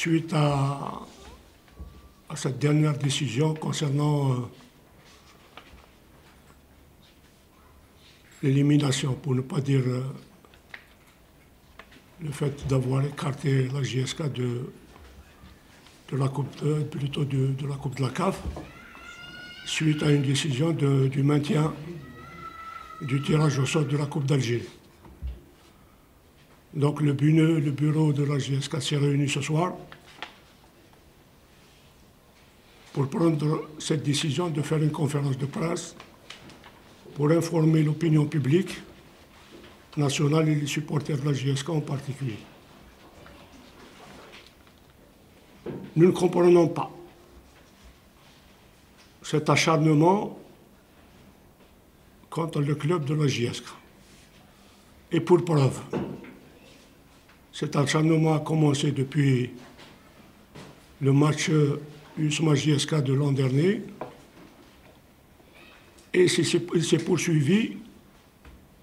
suite à cette dernière décision concernant l'élimination, pour ne pas dire le fait d'avoir écarté la JSK de la Coupe, plutôt de la Coupe de la CAF, suite à une décision du maintien du tirage au sort de la Coupe d'Algérie. Donc le bureau de la JSK s'est réuni ce soir pour prendre cette décision de faire une conférence de presse pour informer l'opinion publique nationale et les supporters de la JSK en particulier. Nous ne comprenons pas cet acharnement contre le club de la JSK. Et pour preuve, cet acharnement a commencé depuis le match USMA JSK de l'an dernier et il s'est poursuivi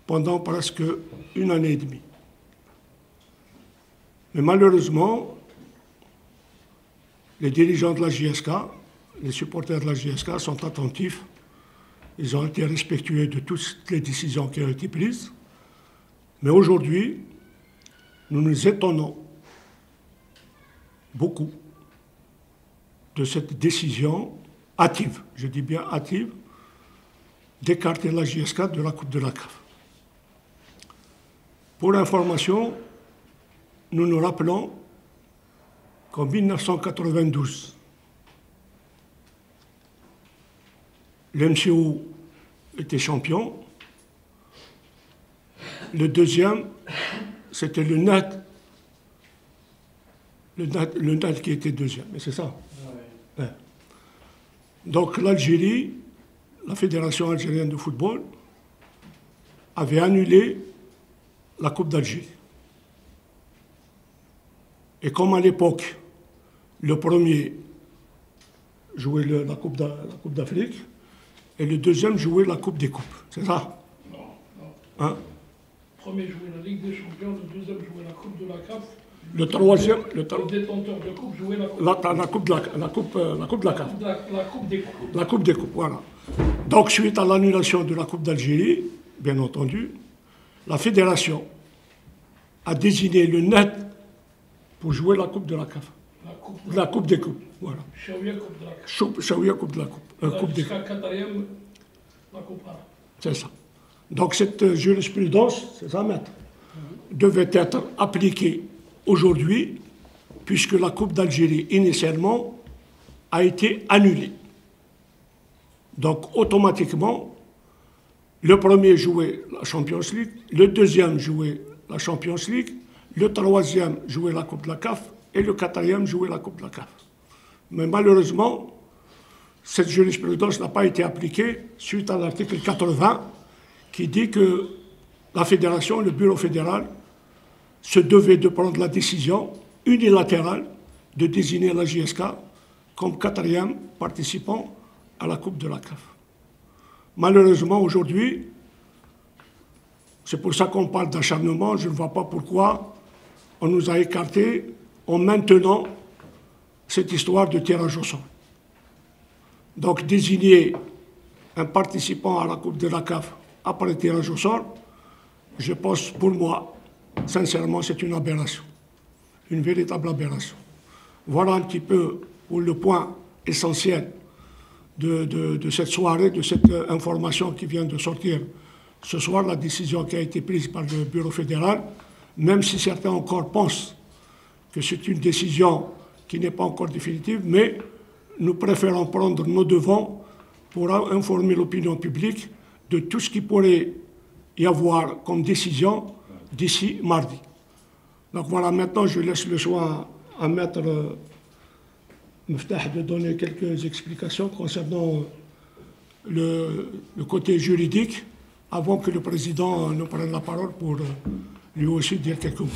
pendant presque une année et demie. Mais malheureusement, les dirigeants de la JSK, les supporters de la JSK sont attentifs. Ils ont été respectueux de toutes les décisions qui ont été prises. Mais aujourd'hui, nous nous étonnons beaucoup de cette décision hâtive, je dis bien hâtive, d'écarter la JSK de la Coupe de la CAF. Pour information, nous nous rappelons qu'en 1992, l'MCO était champion. Le deuxième, c'était le NAD. Le NAD qui était deuxième, mais c'est ça. Ouais. Donc l'Algérie, la Fédération algérienne de football, avait annulé la Coupe d'Algérie. Et comme à l'époque, le premier jouait la Coupe d'Afrique et le deuxième jouait la Coupe des Coupes, c'est ça? Non, non. Hein? Le premier jouait la Ligue des Champions, le deuxième jouait la Coupe de la CAF. Le troisième, le détenteur de coupe jouait la Coupe de la CAF. La Coupe des Coupes. La Coupe des Coupes, voilà. Donc, suite à l'annulation de la Coupe d'Algérie, bien entendu, la Fédération a désigné le NET pour jouer la Coupe de la CAF. La Coupe des Coupes, voilà. Chaouia Coupe de la CAF. Chaouia Coupe de la Coupe. Coupe des Coupes. Quatrième, la Coupe arabe. C'est ça. Donc, cette jurisprudence, c'est ça, maître, devait être appliquée aujourd'hui, puisque la Coupe d'Algérie, initialement, a été annulée. Donc, automatiquement, le premier jouait la Champions League, le deuxième jouait la Champions League, le troisième jouait la Coupe de la CAF et le quatrième jouait la Coupe de la CAF. Mais malheureusement, cette jurisprudence n'a pas été appliquée suite à l'article 80 qui dit que la fédération, le bureau fédéral, se devait de prendre la décision unilatérale de désigner la JSK comme quatrième participant à la Coupe de la CAF. Malheureusement, aujourd'hui, c'est pour ça qu'on parle d'acharnement, je ne vois pas pourquoi on nous a écartés en maintenant cette histoire de tirage au sort. Donc désigner un participant à la Coupe de la CAF après le tirage au sort, je pense pour moi, sincèrement, c'est une aberration, une véritable aberration. Voilà un petit peu pour le point essentiel de cette soirée, de cette information qui vient de sortir ce soir, la décision qui a été prise par le bureau fédéral, même si certains encore pensent que c'est une décision qui n'est pas encore définitive, mais nous préférons prendre nos devants pour informer l'opinion publique de tout ce qui pourrait y avoir comme décision d'ici mardi. Donc voilà, maintenant je laisse le soin à Maître Meftah de donner quelques explications concernant le côté juridique avant que le président nous prenne la parole pour lui aussi dire quelques mots.